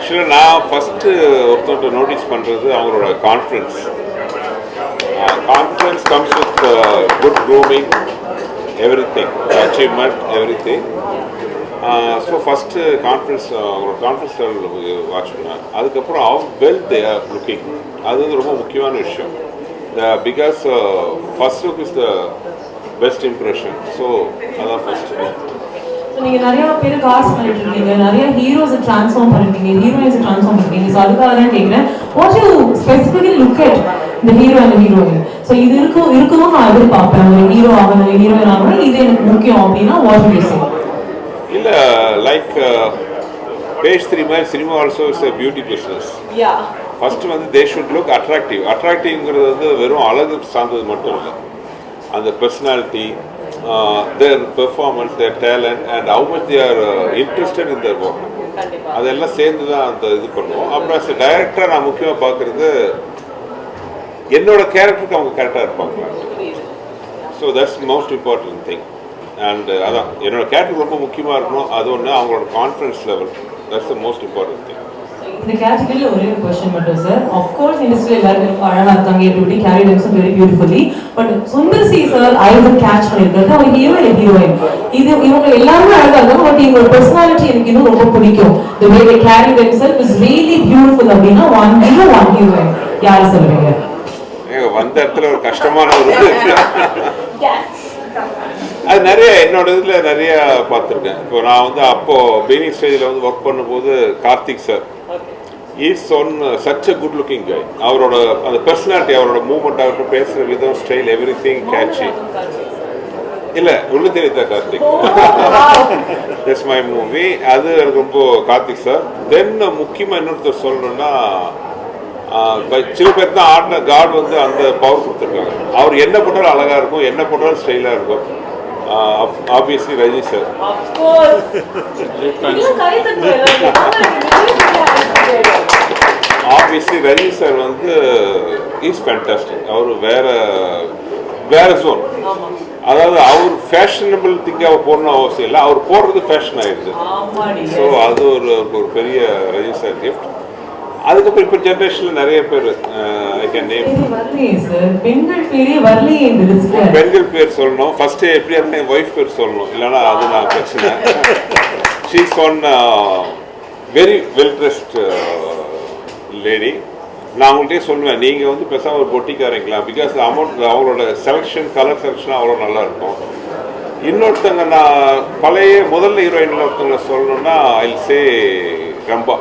ஆக்சுவலாக நான் ஃபஸ்ட்டு ஒருத்தர்கிட்ட நோட்டீஸ் பண்ணுறது அவங்களோட confidence. Confidence comes with good grooming, everything, achievement, everything. So first confidence, அவங்களோட கான்ஃபிடன்ஸ் லெவல் வாட்ச் பண்ணேன். அதுக்கப்புறம் how well they are looking, அது வந்து ரொம்ப முக்கியமான விஷயம். Because first look is the best impression. So அதான் ஃபஸ்ட்டு. நீங்க நிறைய பேர் காஸ்ட் பண்ணிட்டு இருக்கீங்க, நிறைய ஹீரோஸ் ட்ரான்ஸ்ஃபார்ம் பண்ணிருக்கீங்க, ஹீரோயின்ஸ் ட்ரான்ஸ்ஃபார்ம் பண்ணிருக்கீங்க. ஸோ அதுக்காக தான் கேட்குறேன், what you specifically look at இந்த ஹீரோ அண்ட் ஹீரோயின். ஸோ இது இருக்கணும் நான் எதிர்பார்ப்பேன், ஒரு ஹீரோ ஆகணும், ஹீரோயின் ஆகணும், இது எனக்கு முக்கியம் அப்படின்னா வாட் யூ சே? இல்லை, லைக் பேஜ் 3 மாதிரி cinema also is a beauty business. First வந்து தே ஷுட் லுக் அட்ராக்டிவ். அட்ராக்டிவ்ங்கிறது வந்து வெறும் அழகு சார்ந்தது மட்டும் இல்லை, அந்த personality, their performance, their talent and how much they are interested in their work. அதெல்லாம் சேர்ந்து தான் அந்த இது பண்ணுவோம். அப்புறம் as a director நான் முக்கியமாக பார்க்குறது என்னோட கேரக்டருக்கு அவங்க கரெக்டாக இருப்பாங்களா. So that's most important thing. And அதான் என்னோட கேரக்டர் ரொம்ப முக்கியமாக இருக்கணும். அது ஒன்று, அவங்களோட confidence level, that's the most important thing. இந்த கேட்டகரியில ஒரே ஒரு क्वेश्चन மட்டும் சார். ஆஃப் கோர்ஸ் இண்டஸ்ட்ரியில எல்லாரும் அழகா இருக்காங்க, everybody carry themselves very beautifully, but Sundar C sir I catch பண்ணிருக்காரு, அவர் ஹீரோ இல்ல ஹீரோயின், இது இவங்க எல்லாரும் அழகா இருக்காங்க, பட் இவங்க பர்சனாலிட்டி எனக்கு இன்னும் ரொம்ப பிடிக்கும், the way they carry themselves is really beautiful அப்படின்னா one hero one heroine யாரை சொல்றீங்க? வந்த இடத்துல ஒரு கஷ்டமான ஒரு அது நிறைய என்னோட இதில் நிறைய பார்த்துருக்கேன். இப்போ நான் வந்து அப்போது பீனிங் ஸ்டேஜில் வந்து ஒர்க் பண்ணும்போது Karthik sir is one such a good looking guy. அவரோட அந்த பர்சனாலிட்டி, அவரோட மூவ்மெண்ட், அவர்கிட்ட பேசுகிற விதம், ஸ்டைல், எவ்ரி திங் கேட்சி. இல்லை உள்ள தெரியுதா கார்த்திக், தட்ஸ் மை மூவி. அது எனக்கு ரொம்ப கார்த்திக் சார். தென் முக்கியமாக இன்னொருத்தர் சொல்லணும்னா, சில பேர் தான் ஆடின காட் வந்து அந்த பவர் கொடுத்துருக்காங்க. அவர் என்ன போட்டாலும் அழகாக இருக்கும், என்ன போட்டாலும் ஸ்டைலாக இருக்கும். Obviously Raji sir. Of course. Obviously Raji sir வந்து is fantastic. அவர் வேற zone. அதாவது அவர் ஃபேஷனபிள் திங்காக போடணும் அவசியம் இல்லை, அவர் போடுறது ஃபேஷன் ஆயிடுது. ஸோ அது ஒரு பெரிய ரஜி சார் கிஃப்ட். அதுக்கப்புறம் இப்போ ஜென்ரேஷனில் நிறைய பேர் ஐ கேன் நேம். பெண்கள் பேர் சொல்லணும் ஃபர்ஸ்ட், எப்படி இருந்தால் என் ஒய்ஃப் பேர் சொல்லணும், இல்லைன்னா அது நான் பிரச்சனை. She's one very well dressed lady. நான் அவங்கள்ட்டே சொல்லுவேன், நீங்கள் வந்து பெருசாக ஒரு பொட்டிக்காரங்களா, பிகாஸ் அமௌண்ட் அவங்களோட செலெக்ஷன், கலர் செலெக்ஷன் அவ்வளோ நல்லா இருக்கும். இன்னொருத்தங்க நான் பழைய முதல்ல ஹீரோயினில் ஒருத்தவங்க சொல்லணும்னா ஐ வில் சே ரம்பா.